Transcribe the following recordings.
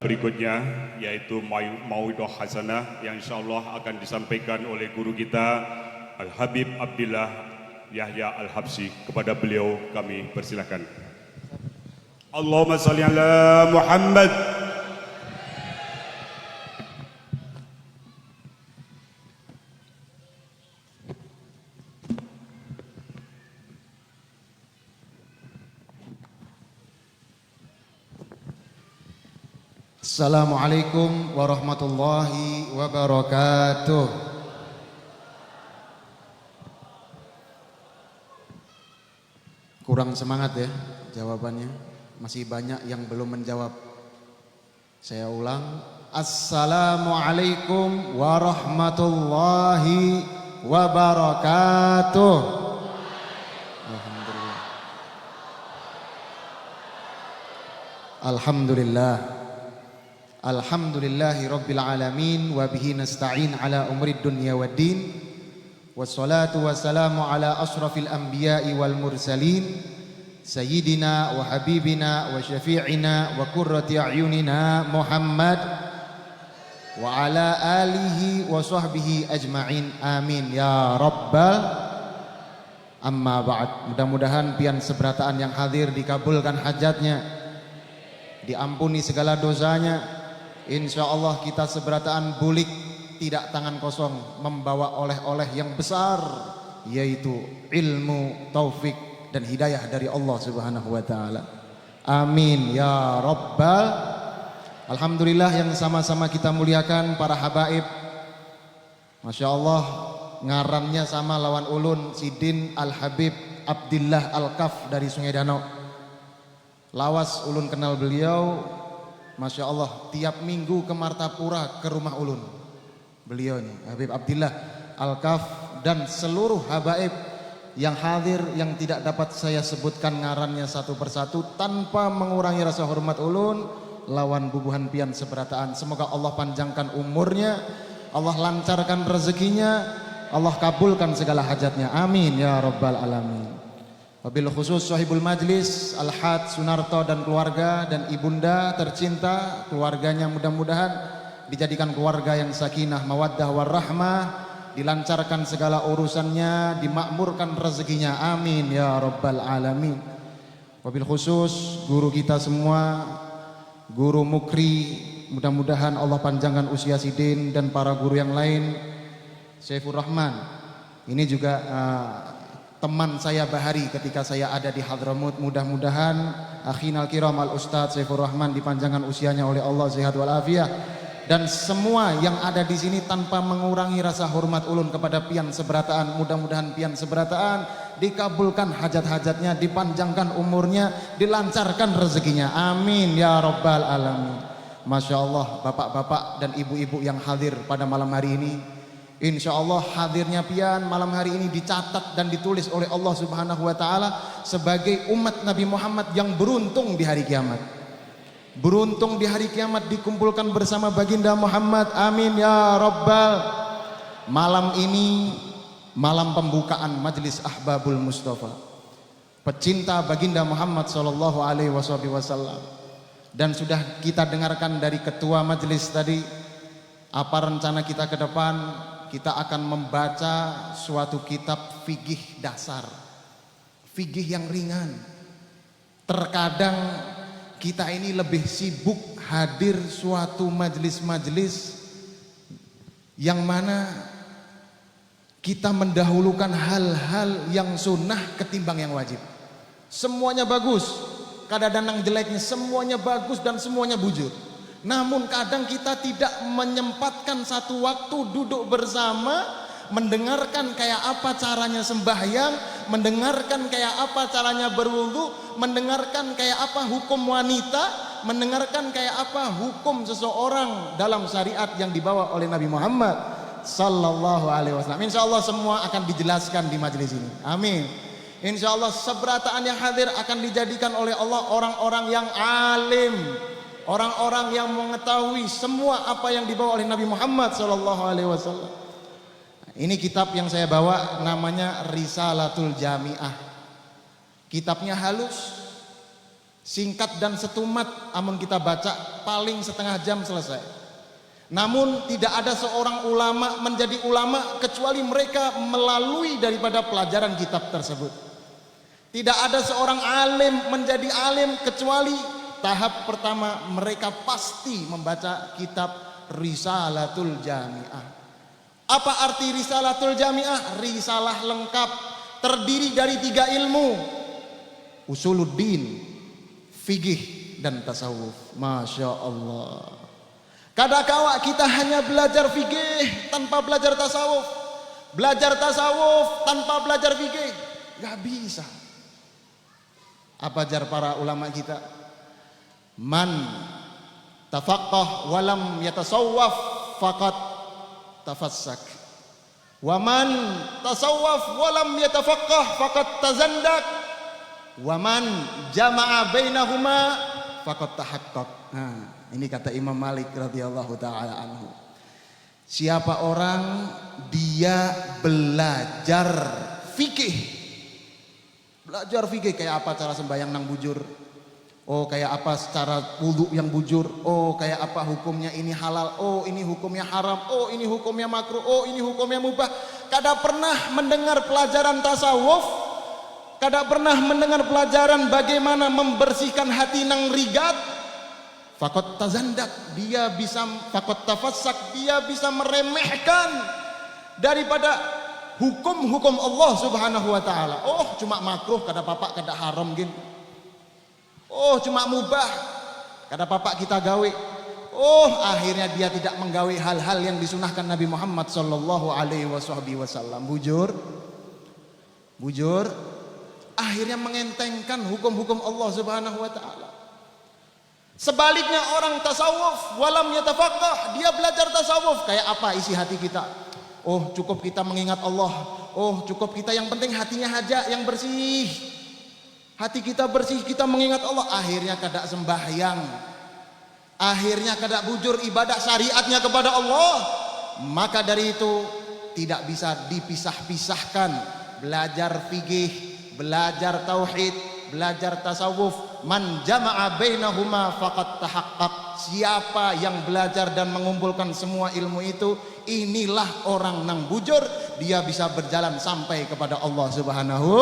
Berikutnya yaitu Mauidhah Hasanah yang insyaallah akan disampaikan oleh guru kita Al-Habib Abdillah Yahya Al-Habsyi. Kepada beliau kami persilakan. Allahumma salli ala Muhammad. Assalamualaikum warahmatullahi wabarakatuh. Kurang semangat ya jawabannya. Masih banyak yang belum menjawab. Saya ulang. Assalamualaikum warahmatullahi wabarakatuh. Alhamdulillah. Alhamdulillah. Alhamdulillahi rabbil alamin wa bihi nasta'in ala umrid dunya waddin wassalatu wassalamu ala asrafil anbiya'i wal mursalin sayyidina wa habibina wa syafi'ina wa qurrati a'yunina Muhammad wa ala alihi wa sahbihi ajma'in amin ya rabbal amma ba'd. Mudah-mudahan pian seberataan yang hadir dikabulkan hajatnya, diampuni segala dosanya. InsyaAllah kita seberataan bulik tidak tangan kosong, membawa oleh-oleh yang besar, yaitu ilmu, taufik dan hidayah dari Allah Subhanahu wa ta'ala. Amin ya rabbal. Alhamdulillah yang sama-sama kita muliakan para habaib. Masya Allah, ngarannya sama lawan ulun, Sidin Al-Habib Abdillah Al-Kaf dari Sungai Danau. Lawas ulun kenal beliau. Masya Allah, tiap minggu ke Martapura ke rumah ulun. Beliau ini Habib Abdillah Al-Kaf dan seluruh habaib yang hadir yang tidak dapat saya sebutkan ngarannya satu persatu tanpa mengurangi rasa hormat ulun lawan bubuhan pian seberataan. Semoga Allah panjangkan umurnya, Allah lancarkan rezekinya, Allah kabulkan segala hajatnya. Amin ya rabbal alamin. Wabil khusus sahibul majlis Al-Had Sunarto dan keluarga dan ibunda tercinta, keluarganya mudah-mudahan dijadikan keluarga yang sakinah, mawaddah warahmah, dilancarkan segala urusannya, dimakmurkan rezekinya. Amin ya rabbal alamin. Wabil khusus guru kita semua, guru Mukri, mudah-mudahan Allah panjangkan usia Sidin dan para guru yang lain. Saifur Rahman ini juga teman saya bahari ketika saya ada di Hadramut. Mudah-mudahan akhinal kiram al Ustadz Saifur Rahman dipanjangkan usianya oleh Allah sehat walafiat, dan semua yang ada di sini tanpa mengurangi rasa hormat ulun kepada pian seberataan. Mudah-mudahan pian seberataan dikabulkan hajat-hajatnya, dipanjangkan umurnya, dilancarkan rezekinya. Amin ya rabbal alamin. Masya Allah, bapak-bapak dan ibu-ibu yang hadir pada malam hari ini, insya Allah hadirnya pian malam hari ini dicatat dan ditulis oleh Allah Subhanahu wa ta'ala sebagai umat Nabi Muhammad yang beruntung di hari kiamat. Beruntung di hari kiamat dikumpulkan bersama baginda Muhammad. Amin ya rabbal. Malam ini malam pembukaan Majlis Ahbabul Mustafa, pecinta baginda Muhammad sallallahu alaihi wasallam. Dan sudah kita dengarkan dari ketua majelis tadi apa rencana kita ke depan. Kita akan membaca suatu kitab fikih dasar, fikih yang ringan. Terkadang kita ini lebih sibuk hadir suatu majelis-majelis yang mana kita mendahulukan hal-hal yang sunnah ketimbang yang wajib. Semuanya bagus, kadang-kadang jeleknya semuanya bagus dan semuanya bujur. Namun kadang kita tidak menyempatkan satu waktu duduk bersama, mendengarkan kayak apa caranya sembahyang, mendengarkan kayak apa caranya berwudu, mendengarkan kayak apa hukum wanita, mendengarkan kayak apa hukum seseorang dalam syariat yang dibawa oleh Nabi Muhammad sallallahu alaihi wasallam. Insyaallah semua akan dijelaskan di majelis ini. Amin. Insyaallah seberataan yang hadir akan dijadikan oleh Allah orang-orang yang alim, orang-orang yang mengetahui semua apa yang dibawa oleh Nabi Muhammad sallallahu alaihi wasallam. Ini kitab yang saya bawa namanya Risalatul Jami'ah. Kitabnya halus, Singkat dan setumat, amun kita baca paling setengah jam selesai. Namun tidak ada seorang ulama menjadi ulama kecuali mereka melalui daripada pelajaran kitab tersebut. Tidak ada seorang alim menjadi alim kecuali tahap pertama mereka pasti membaca kitab Risalatul Jami'ah. Apa arti Risalatul Jami'ah? Risalah lengkap, terdiri dari 3 ilmu: Usuluddin, fikih, dan tasawuf. Masya Allah. Kadang-kala kita hanya belajar fikih tanpa belajar tasawuf, belajar tasawuf tanpa belajar fikih, gak bisa. Apa jar para ulama kita? Man tafaqqah walam yatasawwaf faqad tafassak, wa man tasawwaf walam yatafaqqah faqad tazandak, wa man jama'a bainahuma faqad tahaqqaq. Nah, ini kata Imam Malik radhiyallahu taala anhu. Siapa orang dia belajar fikih. Belajar fikih kayak apa cara sembahyang nang bujur. Oh, kayak apa cara wudu yang bujur. Oh, kayak apa hukumnya ini halal. Oh, ini hukumnya haram. Oh, ini hukumnya makruh. Oh, ini hukumnya mubah. Kada pernah mendengar pelajaran tasawuf. Kada pernah mendengar pelajaran bagaimana membersihkan hati nang rigat. Fakot tazandak, dia bisa, fakot tafassak, dia bisa meremehkan daripada hukum-hukum Allah Subhanahu wa taala. Oh, cuma makruh kada papak, kada haram gin. Oh, cuma mubah kada papak kita gawe. Oh, akhirnya dia tidak menggawe hal-hal yang disunahkan Nabi Muhammad sallallahu alaihi wasallam. Bujur. Akhirnya mengentengkan hukum-hukum Allah Subhanahu wa taala. Sebaliknya orang tasawuf walam yatafaqqah, dia belajar tasawuf kayak apa isi hati kita. Oh, cukup kita mengingat Allah. Oh, cukup kita, yang penting hatinya aja yang bersih. Hati kita bersih, kita mengingat Allah. Akhirnya kada sembahyang, akhirnya kada bujur ibadah syariatnya kepada Allah. Maka dari itu tidak bisa dipisah-pisahkan belajar fikih, belajar tauhid, belajar tasawuf. Man jama'a bainahuma faqad tahaqqaq. Siapa yang belajar dan mengumpulkan semua ilmu itu, inilah orang nang bujur, dia bisa berjalan sampai kepada Allah Subhanahu.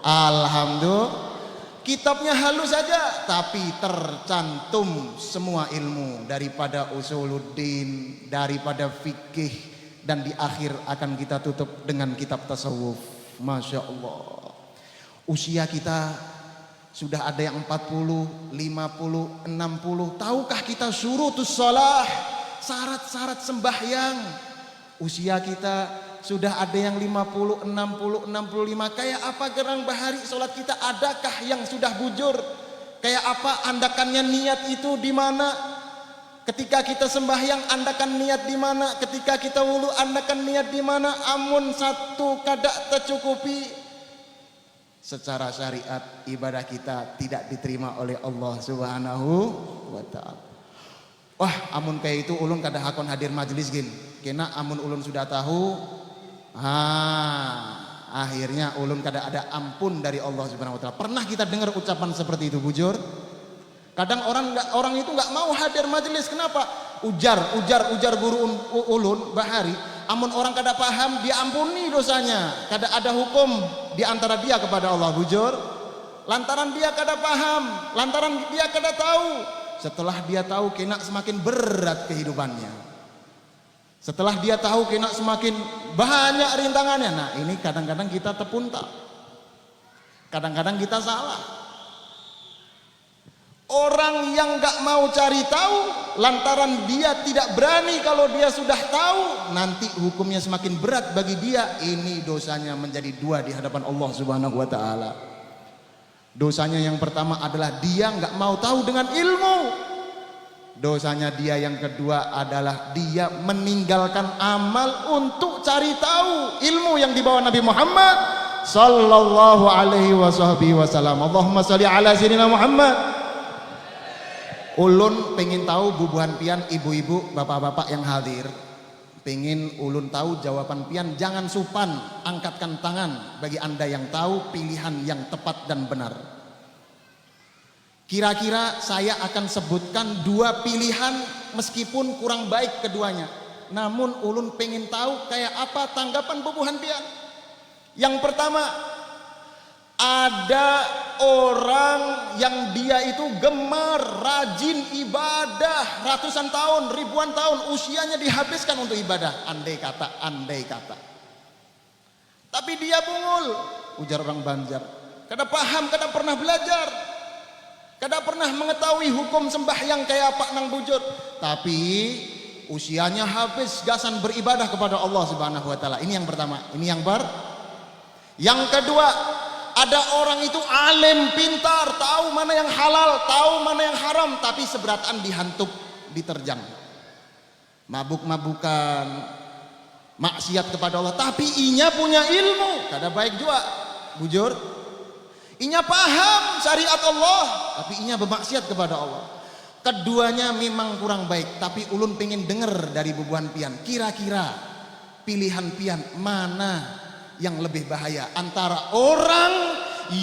Alhamdulillah. Kitabnya halus saja tapi tercantum semua ilmu, daripada usuluddin, daripada fikih, dan di akhir akan kita tutup dengan kitab tasawuf. Masya Allah. Usia kita sudah ada yang 40, 50, 60. Tahukah kita syurutus shalah, syarat-syarat sembahyang? Usia kita sudah ada yang 50, 60, 65. Kayak apa gerang bahari sholat kita? Adakah yang sudah bujur? Kayak apa andakannya niat itu di mana? Ketika kita sembahyang andakan niat di mana? Ketika kita wudu andakan niat di mana? Amun satu kada tercukupi, secara syariat ibadah kita tidak diterima oleh Allah Subhanahu wa taala. Wah, amun kayak itu ulun kada hakon hadir majelis gin. Kena amun ulun sudah tahu, akhirnya ulun kada ada ampun dari Allah Subhanahu wa taala. Pernah kita dengar ucapan seperti itu, bujur? Kadang orang itu nggak mau hadir majelis. Kenapa? Ujar guru ulun bahari. Amun orang kada paham, diampuni dosanya. Kada ada hukum di antara dia kepada Allah, bujur. Lantaran dia kada paham, lantaran dia kada tahu. Setelah dia tahu, kena semakin berat kehidupannya. Setelah dia tahu, kena semakin banyak rintangannya. Nah, ini kadang-kadang kita terpunta, kadang-kadang kita salah. Orang yang gak mau cari tahu, lantaran dia tidak berani, kalau dia sudah tahu nanti hukumnya semakin berat bagi dia. Ini dosanya menjadi 2 di hadapan Allah Subhanahu wa taala. Dosanya yang pertama adalah dia gak mau tahu dengan ilmu. Dosanya dia yang kedua adalah dia meninggalkan amal untuk cari tahu ilmu yang dibawa Nabi Muhammad sallallahu alaihi wasallam. Allahumma sholli ala sayyidina Muhammad. Ulun pengen tahu bubuhan pian, ibu-ibu, bapak-bapak yang hadir, pengen ulun tahu jawaban pian. Jangan supan, angkatkan tangan bagi anda yang tahu pilihan yang tepat dan benar. Kira-kira saya akan sebutkan dua pilihan meskipun kurang baik keduanya. Namun ulun pengen tahu kayak apa tanggapan bubuhan pian. Yang pertama, ada orang yang dia itu gemar, rajin ibadah ratusan tahun, ribuan tahun usianya dihabiskan untuk ibadah. Andai kata. Tapi dia bungul, ujar orang Banjar. Kada paham, kada pernah belajar, kada pernah mengetahui hukum sembahyang kayak Pak Nang Bujur. Tapi usianya habis gasan beribadah kepada Allah Subhanahu wa taala. Ini yang pertama. Yang kedua, ada orang itu alim, pintar, tahu mana yang halal, tahu mana yang haram, tapi seberatan dihantuk, diterjang. Mabuk-mabukan, maksiat kepada Allah, tapi inya punya ilmu, kada baik juga, bujur. Inya paham syariat Allah, tapi inya bermaksiat kepada Allah. Keduanya memang kurang baik, tapi ulun pengen dengar dari bubuhan pian. Kira-kira pilihan pian mana yang lebih bahaya, antara orang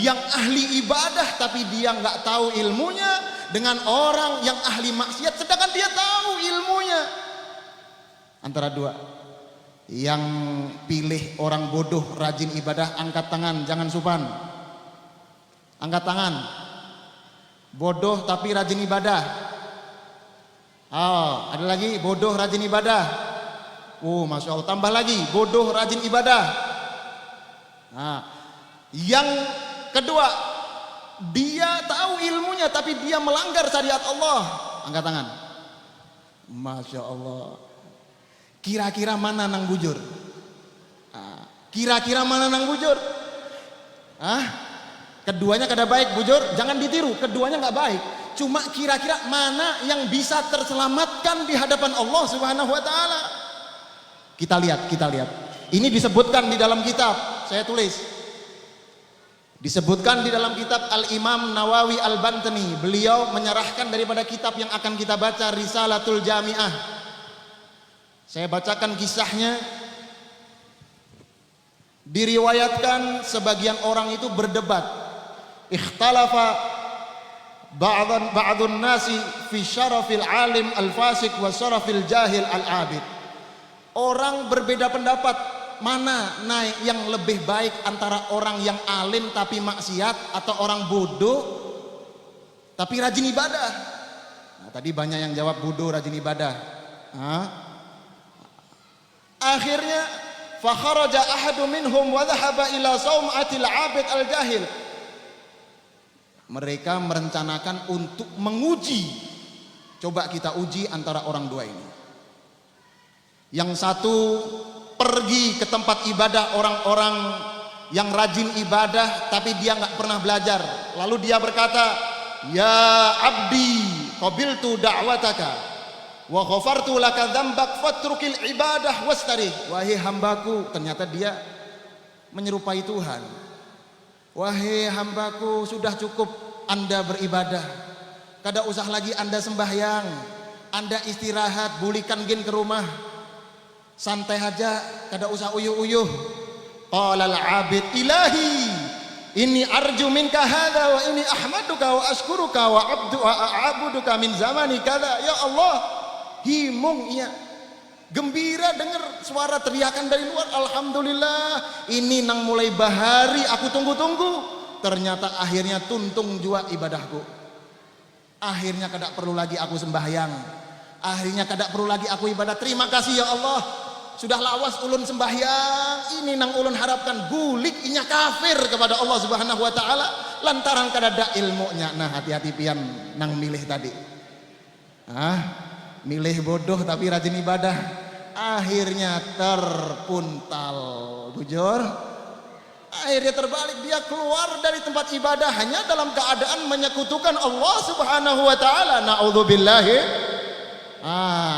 yang ahli ibadah tapi dia nggak tahu ilmunya dengan orang yang ahli maksiat sedangkan dia tahu ilmunya? Antara dua, yang pilih orang bodoh rajin ibadah angkat tangan, jangan supan. Angkat tangan. Bodoh tapi rajin ibadah. Oh, ada lagi bodoh rajin ibadah. Oh, masya Allah, tambah lagi bodoh rajin ibadah. Nah, yang kedua, dia tahu ilmunya tapi dia melanggar syariat Allah. Angkat tangan. Masya Allah. Kira-kira mana Nang Bujur? Kira-kira mana Nang Bujur? Keduanya kada baik, Bujur. Jangan ditiru, keduanya nggak baik. Cuma kira-kira mana yang bisa terselamatkan di hadapan Allah Subhanahu wa taala? Kita lihat. Ini disebutkan di dalam kitab, saya tulis. Disebutkan di dalam kitab Al-Imam Nawawi Al-Bantani. Beliau menyerahkan daripada kitab yang akan kita baca, Risalatul Jami'ah. Saya bacakan kisahnya. Diriwayatkan sebagian orang itu berdebat. Ikhtalafa ba'dun nasi fi syarafil alim al-fasik wa syarafil jahil al-abid. Orang berbeda pendapat. Mana yang lebih baik antara orang yang alim tapi maksiat atau orang bodoh tapi rajin ibadah? Nah, tadi banyak yang jawab bodoh rajin ibadah. Akhirnya fa kharaja ahadu minhum wa dhahaba ila saumatil abid al-jahil. Mereka merencanakan untuk menguji. Coba kita uji antara orang dua ini. Yang satu pergi ke tempat ibadah orang-orang yang rajin ibadah tapi dia nggak pernah belajar. Lalu dia berkata, "Ya abdi, qabiltu da'wataka wa ghafartu laka dzambak fatrukil ibadah wastarih." Wahai hambaku, ternyata dia menyerupai Tuhan. Wahai hambaku, sudah cukup Anda beribadah. Kada usah lagi Anda sembahyang. Anda istirahat, bulikan gin ke rumah. Santai aja, kada usah uyuh-uyuh. Qala al-abid, ilahi inni arju minka hadha wa inni ahmaduka wa ashkuruka wa a'buduka min zamani kada. Ya Allah, himung ia. Gembira dengar suara teriakan dari luar. Alhamdulillah, ini nang mulai bahari aku tunggu-tunggu. Ternyata akhirnya tuntung jua ibadahku. Akhirnya kada perlu lagi aku sembahyang. Akhirnya kada perlu lagi aku ibadah. Terima kasih ya Allah. Sudah lawas ulun sembahyang, ini nang ulun harapkan bulik inya kafir kepada Allah Subhanahu wa taala lantaran kada ada ilmunya. Nah, hati-hati pian nang milih tadi. Milih bodoh tapi rajin ibadah, akhirnya terpuntal. Bujur. Akhirnya terbalik, dia keluar dari tempat ibadah hanya dalam keadaan menyekutukan Allah Subhanahu wa taala. Naudzubillahi.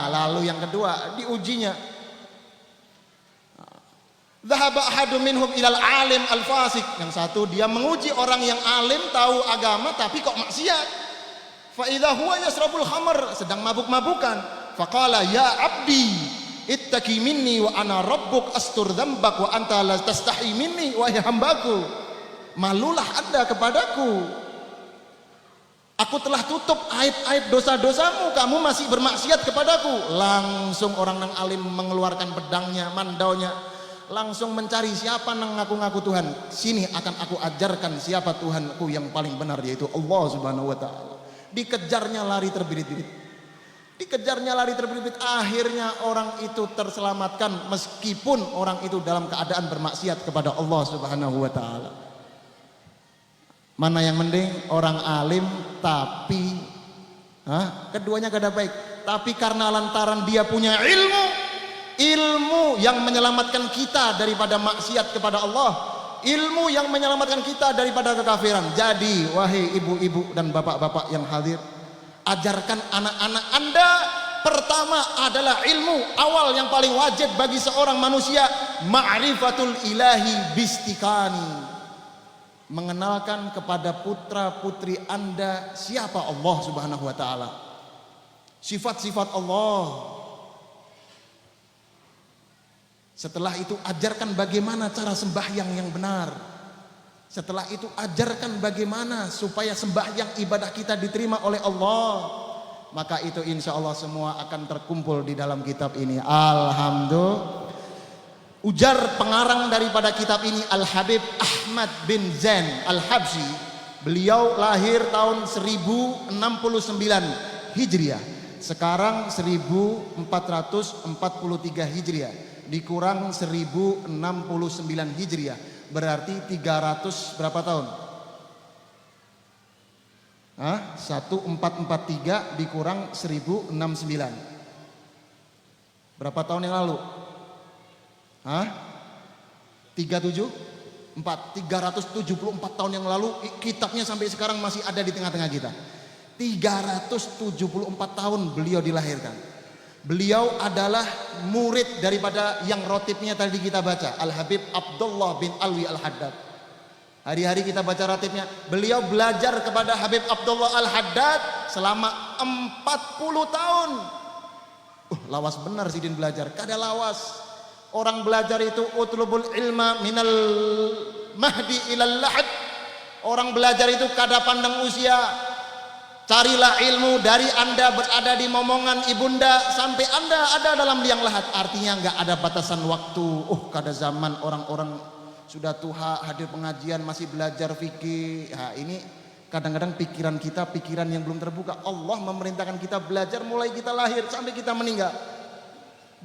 Lalu yang kedua diujinya. Dhahaba ahadu minhum ilal alim al-fasik. Yang satu dia menguji orang yang alim tahu agama tapi kok maksiat. Fa idza huwa yasrabul khamr, sedang mabuk-mabukan. Faqala ya abdi ittaqi minni wa ana rabbuk astur dzambak wa anta la tastahi minni. Wahai hambaku, malulah Anda kepadaku. Aku telah tutup aib-aib dosa-dosamu, kamu masih bermaksiat kepadaku. Langsung orang nang alim mengeluarkan pedangnya, mandaunya, langsung mencari siapa nang ngaku-ngaku Tuhan. Sini akan aku ajarkan siapa Tuhanku yang paling benar, yaitu Allah Subhanahu wa taala. Dikejarnya lari terbirit-birit. Dikejarnya lari terbirit-birit, akhirnya orang itu terselamatkan meskipun orang itu dalam keadaan bermaksiat kepada Allah Subhanahu wa taala. Mana yang mending? Orang alim tapi keduanya kada baik. Tapi karena lantaran dia punya ilmu yang menyelamatkan kita daripada maksiat kepada Allah, ilmu yang menyelamatkan kita daripada kekafiran. Jadi wahai ibu-ibu dan bapak-bapak yang hadir, ajarkan anak-anak Anda. Pertama adalah ilmu. Awal yang paling wajib bagi seorang manusia, ma'rifatul ilahi bistikani. Mengenalkan kepada putra-putri Anda siapa Allah Subhanahu wa taala. Sifat-sifat Allah. Setelah itu ajarkan bagaimana cara sembahyang yang benar. Setelah itu ajarkan bagaimana supaya sembahyang ibadah kita diterima oleh Allah. Maka itu insya Allah semua akan terkumpul di dalam kitab ini. Alhamdulillah. Ujar pengarang daripada kitab ini Al-Habib Ahmad bin Zain Al-Habsyi. Beliau lahir tahun 1069 Hijriah. Sekarang 1443 Hijriah. Dikurang 1069 Hijriah. Berarti 300 berapa tahun? 1443 dikurang 1069. Berapa tahun yang lalu? 374 tahun yang lalu. Kitabnya sampai sekarang masih ada di tengah-tengah kita. 374 tahun beliau dilahirkan. Beliau adalah murid daripada yang rotibnya tadi kita baca, Al-Habib Abdullah bin Alwi Al-Haddad. Hari-hari kita baca ratibnya. Beliau belajar kepada Habib Abdullah Al-Haddad selama 40 tahun. Lawas benar Sidin belajar. Kada lawas. Orang belajar itu utlubul ilma minal mahdi ilal lahad. Orang belajar itu kada pandang usia. Carilah ilmu dari Anda berada di momongan ibunda sampai Anda ada dalam liang lahat. Artinya enggak ada batasan waktu. Kada zaman orang-orang sudah tua hadir pengajian masih belajar fikih. Ini kadang-kadang pikiran kita pikiran yang belum terbuka. Allah memerintahkan kita belajar mulai kita lahir sampai kita meninggal.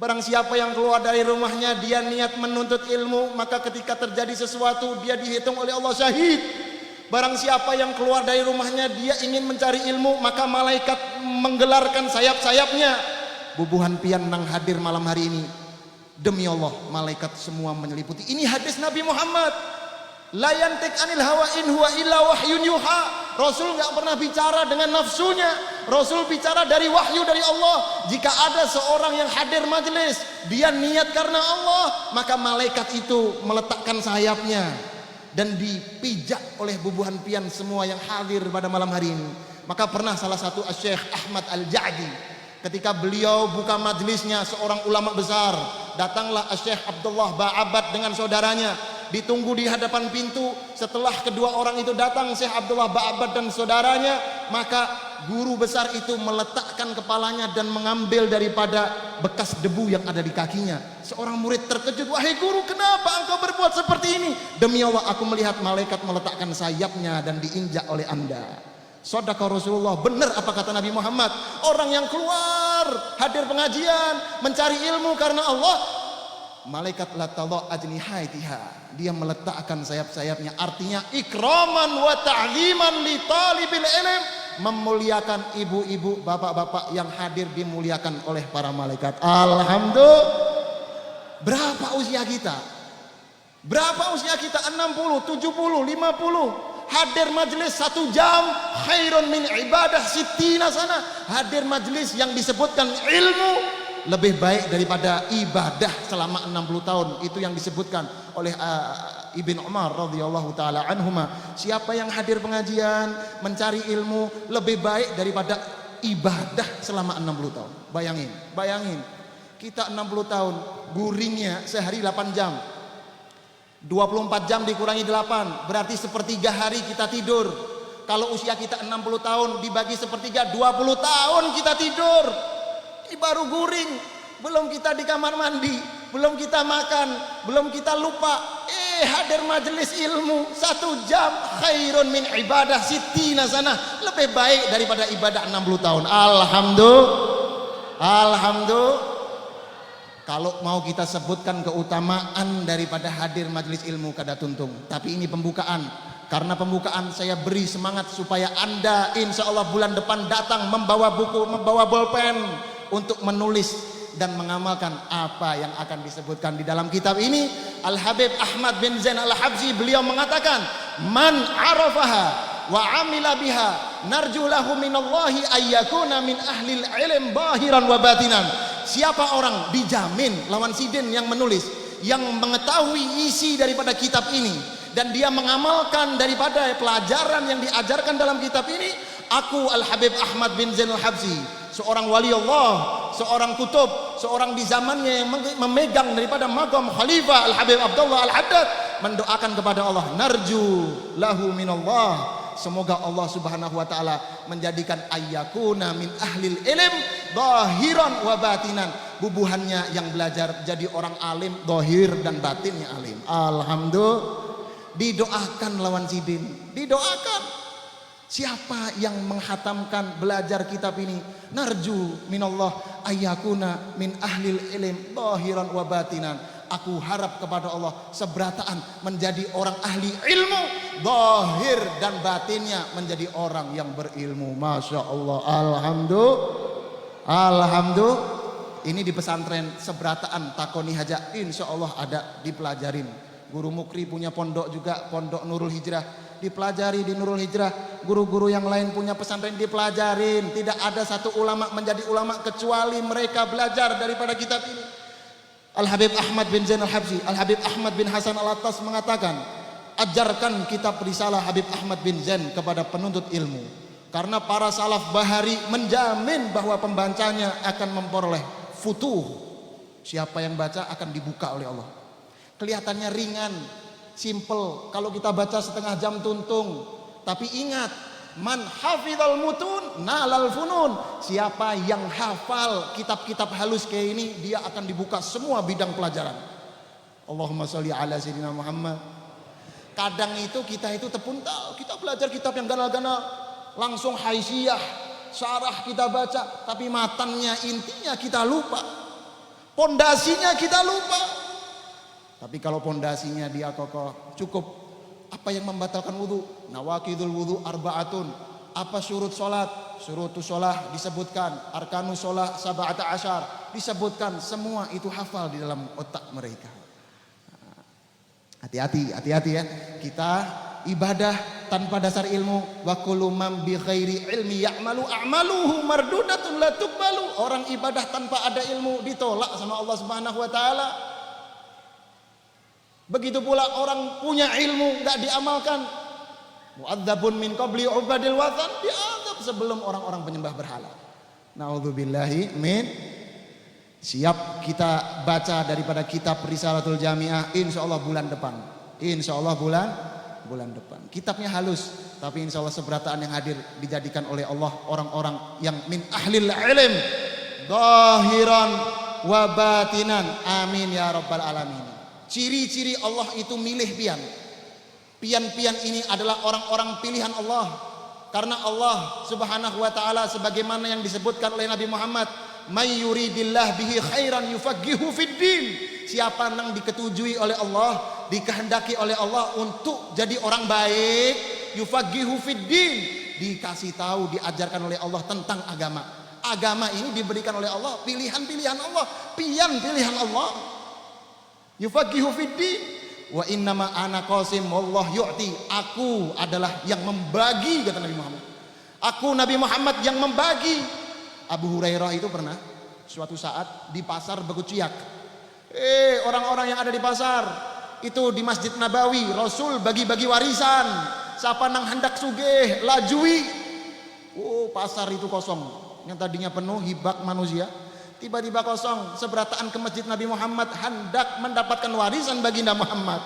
Barang siapa yang keluar dari rumahnya dia niat menuntut ilmu, maka ketika terjadi sesuatu dia dihitung oleh Allah syahid. Barang siapa yang keluar dari rumahnya dia ingin mencari ilmu, maka malaikat menggelarkan sayap-sayapnya. Bubuhan pian nang hadir malam hari ini, demi Allah malaikat semua menyeliputi. Ini hadis Nabi Muhammad. La yantik anil hawa in huwa illa wahyun yuha. Rasul enggak pernah bicara dengan nafsunya. Rasul bicara dari wahyu dari Allah. Jika ada seorang yang hadir majelis, dia niat karena Allah, maka malaikat itu meletakkan sayapnya dan dipijak oleh bubuhan pian semua yang hadir pada malam hari ini. Maka pernah salah satu Syekh Ahmad Al-Ja'di, ketika beliau buka majelisnya seorang ulama besar, datanglah Syekh Abdullah Ba'abad dengan saudaranya. Ditunggu di hadapan pintu. Setelah kedua orang itu datang, Syekh Abdullah Ba'abad dan saudaranya, maka guru besar itu meletakkan kepalanya dan mengambil daripada bekas debu yang ada di kakinya. Seorang murid terkejut, wahai guru, kenapa engkau berbuat seperti ini? Demi Allah, aku melihat malaikat meletakkan sayapnya dan diinjak oleh Anda. Shadaqah Rasulullah. Benar apa kata Nabi Muhammad. Orang yang keluar hadir pengajian mencari ilmu karena Allah, malaikat la tadha ajnihaitiha, dia meletakkan sayap-sayapnya. Artinya ikraman wa ta'ziman li talibil ilm, memuliakan ibu-ibu, bapak-bapak yang hadir dimuliakan oleh para malaikat. Alhamdulillah. Berapa usia kita? Berapa usia kita? 60, 70, 50. Hadir majelis 1 jam khairun min ibadah sittina sana. Hadir majelis yang disebutkan ilmu lebih baik daripada ibadah selama 60 tahun. Itu yang disebutkan oleh Ibn Umar radhiyallahu taala anhuma. Siapa yang hadir pengajian mencari ilmu lebih baik daripada ibadah selama 60 tahun. Bayangin. Kita 60 tahun, guringnya sehari 8 jam. 24 jam dikurangi 8, berarti sepertiga hari kita tidur. Kalau usia kita 60 tahun dibagi sepertiga, 20 tahun kita tidur. Ini baru guring, belum kita di kamar mandi, belum kita makan, belum kita lupa. Hadir majelis ilmu 1 jam khairun min ibadah sittina sana, lebih baik daripada ibadah 60 tahun. Alhamdulillah. Kalau mau kita sebutkan keutamaan daripada hadir majelis ilmu kada tuntung, tapi ini pembukaan. Karena pembukaan saya beri semangat supaya Anda insya Allah bulan depan datang membawa buku, membawa bolpen untuk menulis dan mengamalkan apa yang akan disebutkan di dalam kitab ini. Al-Habib Ahmad bin Zain Al-Habsyi beliau mengatakan, man arafaha wa amila biha narju lahu minallahi ayyakuna min ahlil ilm bahiran wa batinan. Siapa orang dijamin lawan sidin yang menulis, yang mengetahui isi daripada kitab ini dan dia mengamalkan daripada pelajaran yang diajarkan dalam kitab ini, aku Al-Habib Ahmad bin Zain Al-Habsyi, seorang wali Allah, seorang kutub, seorang di zamannya yang memegang daripada maqam Khalifah Al-Habib Abdullah Al-Haddad, mendoakan kepada Allah, narju lahu minallah, semoga Allah subhanahu wa ta'ala menjadikan ayyakuna min ahlil ilm zahiran wa batinan, bubuhannya yang belajar jadi orang alim zahir dan batinnya alim. Alhamdulillah. Didoakan lawan sidin, didoakan. Siapa yang menghatamkan belajar kitab ini, narju minallah ayyakuna min ahlil ilm zahiran wa batinan, aku harap kepada Allah seberataan menjadi orang ahli ilmu zahir dan batinnya menjadi orang yang berilmu. Masya Allah. Alhamdulillah. Ini di pesantren seberataan takoni haja insya Allah ada dipelajarin. Guru Mukri punya pondok juga, pondok Nurul Hijrah, dipelajari di Nurul Hijrah. Guru-guru yang lain punya pesantren dipelajarin. Tidak ada satu ulama menjadi ulama kecuali mereka belajar daripada kitab ini. Al-Habib Ahmad bin Zain Al-Habsyi, Al-Habib Ahmad bin Hasan Al-Attas mengatakan, ajarkan kitab risalah Habib Ahmad bin Zain kepada penuntut ilmu, karena para salaf bahari menjamin bahwa pembacanya akan memperoleh futuh. Siapa yang baca akan dibuka oleh Allah. Kelihatannya ringan, simple kalau kita baca setengah jam tuntung, tapi ingat, man hafizal mutun nalal funun. Siapa yang hafal kitab-kitab halus kayak ini, dia akan dibuka semua bidang pelajaran. Allahumma sholli ala sayyidina Muhammad. Kadang itu kita itu terpuntal, kita belajar kitab yang ganal-ganal, langsung haisiyah, syarah kita baca, tapi matannya, intinya kita lupa, pondasinya kita lupa. Tapi kalau pondasinya dia kokoh, cukup. Apa yang membatalkan wudu? Nawaqidul wudu arba'atun. Apa syurut sholat? Syurutus sholat disebutkan, arkanus sholat sab'ata asyar disebutkan, semua itu hafal di dalam otak mereka. Hati-hati ya. Kita ibadah tanpa dasar ilmu, wa kullu man bi ghairi ilmi ya'malu a'maluhu mardudatun la tuqbalu. Orang ibadah tanpa ada ilmu ditolak sama Allah Subhanahu wa taala. Begitu pula orang punya ilmu enggak diamalkan, mu'adzabun min qabli ubadil wathan, diazab sebelum orang-orang penyembah berhala. Naudzubillahi min. Siap kita baca daripada kitab Risalatul Jami'ah insyaallah bulan depan. Insyaallah bulan depan. Kitabnya halus, tapi insyaallah seberataan yang hadir dijadikan oleh Allah orang-orang yang min ahlil ilm zahiran wa batinan. Amin ya rabbal alamin. Ciri-ciri Allah itu milih pian. Pian-pian ini adalah orang-orang pilihan Allah. Karena Allah Subhanahu wa taala sebagaimana yang disebutkan oleh Nabi Muhammad, may yuridillah bihi khairan yufaqihu fiddin. Siapa yang diketujui oleh Allah, dikehendaki oleh Allah untuk jadi orang baik, yufaqihu fiddin, dikasih tahu, diajarkan oleh Allah tentang agama. Agama ini diberikan oleh Allah, pilihan-pilihan Allah, pian pilihan Allah. Yufaqihu fiddin. Wa innama ana qasim wallah yu'ti. Aku adalah yang membagi, kata Nabi Muhammad. Aku Nabi Muhammad yang membagi. Abu Hurairah itu pernah suatu saat di pasar Beguciak. Orang-orang yang ada di pasar itu di Masjid Nabawi, Rasul bagi-bagi warisan. Siapa nang hendak sugih lajui. Pasar itu kosong. Yang tadinya penuh hibak manusia, tiba-tiba kosong. Seberataan ke Masjid Nabi Muhammad hendak mendapatkan warisan baginda Muhammad.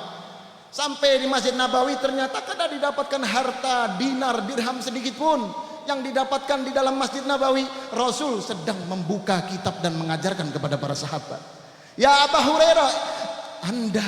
Sampai di Masjid Nabawi ternyata kada didapatkan harta dinar dirham sedikit pun yang didapatkan di dalam Masjid Nabawi. Rasul sedang membuka kitab dan mengajarkan kepada para sahabat. Ya Abu Hurairah, Anda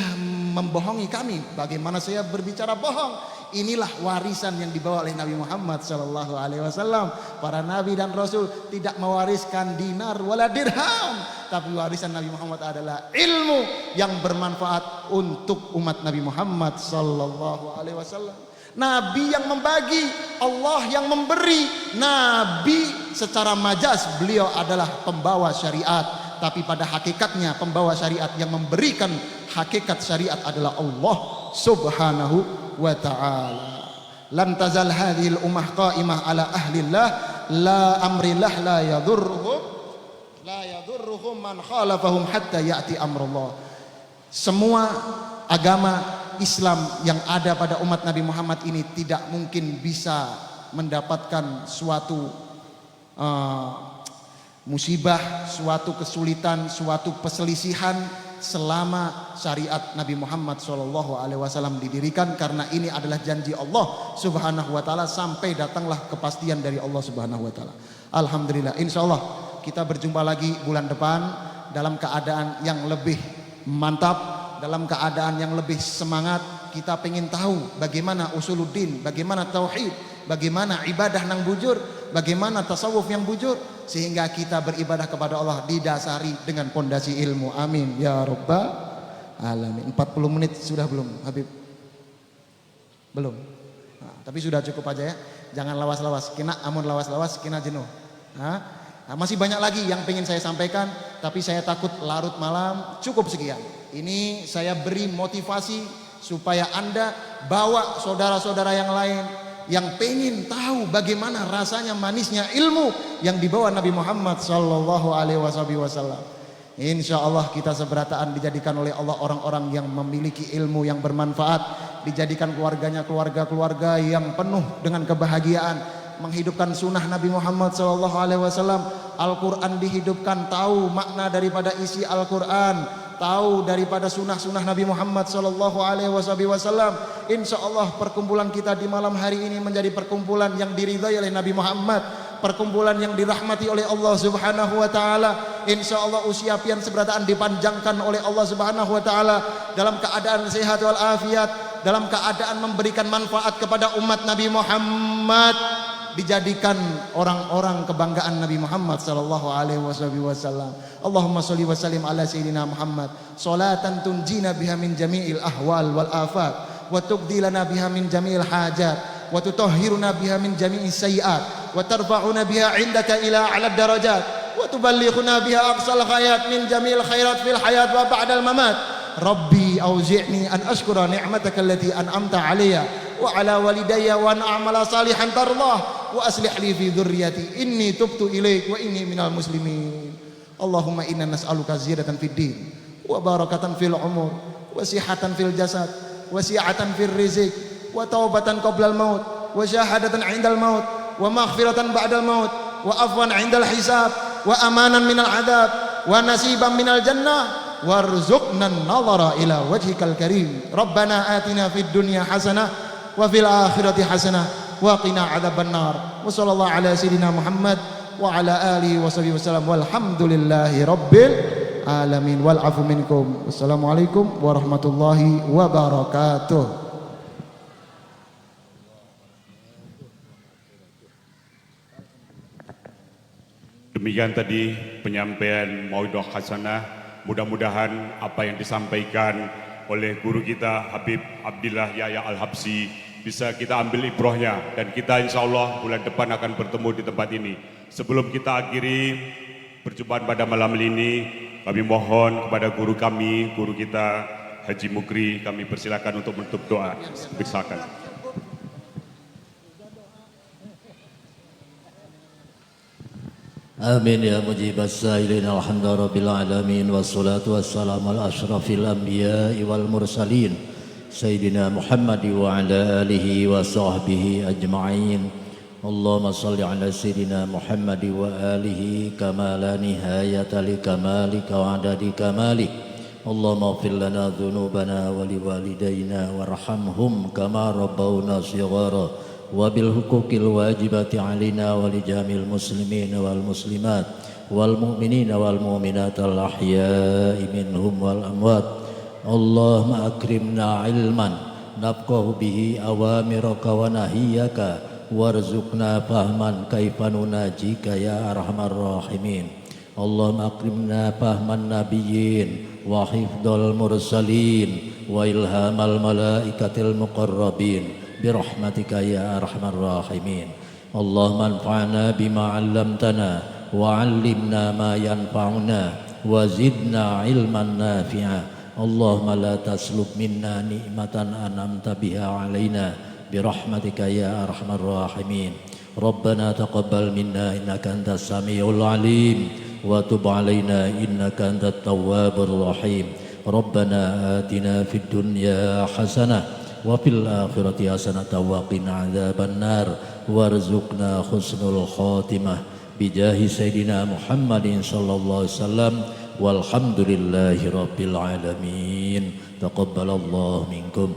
membohongi kami. Bagaimana saya berbicara bohong? Inilah warisan yang dibawa oleh Nabi Muhammad sallallahu alaihi wasallam. Para nabi dan rasul tidak mewariskan dinar wala dirham, tapi warisan Nabi Muhammad adalah ilmu yang bermanfaat untuk umat Nabi Muhammad sallallahu alaihi wasallam. Nabi yang membagi, Allah yang memberi. Nabi secara majas beliau adalah pembawa syariat, tapi pada hakikatnya pembawa syariat yang memberikan hakikat syariat adalah Allah subhanahu wa ta'ala. Lan tazal hadhil ummah qa'imah ala ahlillah la amrillah la yadurruhum man khalafahum hatta ya'ti amrullah. Semua agama Islam yang ada pada umat Nabi Muhammad ini tidak mungkin bisa mendapatkan suatu musibah, suatu kesulitan, suatu perselisihan selama syariat Nabi Muhammad SAW didirikan, karena ini adalah janji Allah Subhanahu wa taala sampai datanglah kepastian dari Allah Subhanahu wa taala. Alhamdulillah, insyaallah kita berjumpa lagi bulan depan dalam keadaan yang lebih mantap, dalam keadaan yang lebih semangat. Kita pengen tahu bagaimana usuluddin, bagaimana tauhid, bagaimana ibadah nang bujur, bagaimana tasawuf yang bujur, sehingga kita beribadah kepada Allah didasari dengan pondasi ilmu. Amin ya rabbal alamin. 40 menit sudah belum Habib? Belum. Nah, tapi sudah cukup aja ya. Jangan lawas-lawas. Kena amun lawas-lawas kena jenuh. Nah, masih banyak lagi yang pengen saya sampaikan, tapi saya takut larut malam. Cukup sekian. Ini saya beri motivasi supaya Anda bawa saudara-saudara yang lain yang pengen tahu bagaimana rasanya manisnya ilmu yang dibawa Nabi Muhammad sallallahu alaihi wasallam. Insyaallah kita seberataan dijadikan oleh Allah orang-orang yang memiliki ilmu yang bermanfaat, dijadikan keluarganya keluarga-keluarga yang penuh dengan kebahagiaan, menghidupkan sunnah Nabi Muhammad sallallahu alaihi wasallam. Al-Qur'an dihidupkan, tahu makna daripada isi Al-Qur'an, tahu daripada sunnah-sunnah Nabi Muhammad sallallahu alaihi wasallam. Insyaallah perkumpulan kita di malam hari ini menjadi perkumpulan yang diridhai oleh Nabi Muhammad, perkumpulan yang dirahmati oleh Allah Subhanahu wa taala. Insyaallah usia pian seberataan dipanjangkan oleh Allah Subhanahu wa taala dalam keadaan sehat wal afiat, dalam keadaan memberikan manfaat kepada umat Nabi Muhammad, dijadikan orang-orang kebanggaan Nabi Muhammad sallallahu alaihi wasallam. Allahumma shalli wa sallim ala sayyidina Muhammad salatan tunjina biha min jami'il ahwal wal afat wa tuqdi lana biha min jami'il hajat wa tutahhiruna biha min jami'is sayyi'at wa tarfa'una biha 'indaka ila a'la darajat wa tuballighuna biha aqsal khayat min jami'il khairat fil hayat wa ba'dal mamat. Rabbi auzi'ni an ashkura ni'mataka allati an'amta 'alayya wa 'ala walidayya wa an a'mala salihan tardah wa aslih li fi dzurriyyati inni tubtu ilaik wa inni minal muslimin. Allahumma inna nas'aluka ziyadatan fid din wa barakatan fil umur wa sihhatan fil jasad wa si'atan fil rizq wa taubatan qabla al maut wa syahadatan 'indal maut wa maghfiratan ba'dal maut wa afwan 'indal hisab wa amanan minal adab wa nasiban minal jannah warzuqna an-nadhara ila wajhikal karim. Rabbana atina fid dunya hasanah wa fil akhirati hasanah wa qina adzabannar. Wa sallallahu ala sayyidina Muhammad wa ala alihi wa sahbihi wasallam walhamdulillahi rabbil alamin wal afu minkum. Wassalamualaikum warahmatullahi wabarakatuh. Demikian tadi penyampaian Mauidhah Hasanah. Mudah-mudahan apa yang disampaikan oleh guru kita Habib Abdillah Yahya Al-Habsyi bisa kita ambil ibrahnya, dan kita insya Allah bulan depan akan bertemu di tempat ini. Sebelum kita akhiri perjumpaan pada malam ini, kami mohon kepada guru kami, guru kita Haji Mukri, kami persilakan untuk menutup doa. Silakan. Amin ya mujibas sa'ilin alhamdulillah rabbil alamin wassalatu wassalamu ala asyrafil anbiya'i wal mursalin sayyidina Muhammad wa ala alihi wa sahbihi ajma'in. Allahumma salli ala sayyidina Muhammad wa alihi kama la nihayata li kamalika wa adadi kamalik اللهم اغفر لنا ذنوبنا ولوالدينا وارحمهم كما ربونا صغارا وبالحقوق الواجبة علينا ولجميع المسلمين والمسلمات والمؤمنين والمؤمنات الأحياء منهم والأموات اللهم أكرمنا علما نفقه به أوامرك ونهيك وارزقنا فهما كيف نناجيك يا أرحم الراحمين اللهم أكرمنا فهم النبيين وحفظ المرسلين وإلهام الملائكة المقربين برحمتك يا أرحم الراحمين اللهم انفعنا بما علمتنا وعلمنا ما ينفعنا وزدنا علما نافعا اللهم لا تسلب منا نعمة أنعمت بها علينا برحمتك يا أرحم الراحمين ربنا تقبل منا إنك أنت السميع العليم وتب علينا إنك أنت التواب الرحيم ربنا آتنا في الدنيا حسنة وفي الآخرة حسنة وقنا عذاب النار وارزقنا حسن الخاتمة بجاه سيدنا محمد صلى الله عليه وسلم والحمد لله رب العالمين تقبل الله منكم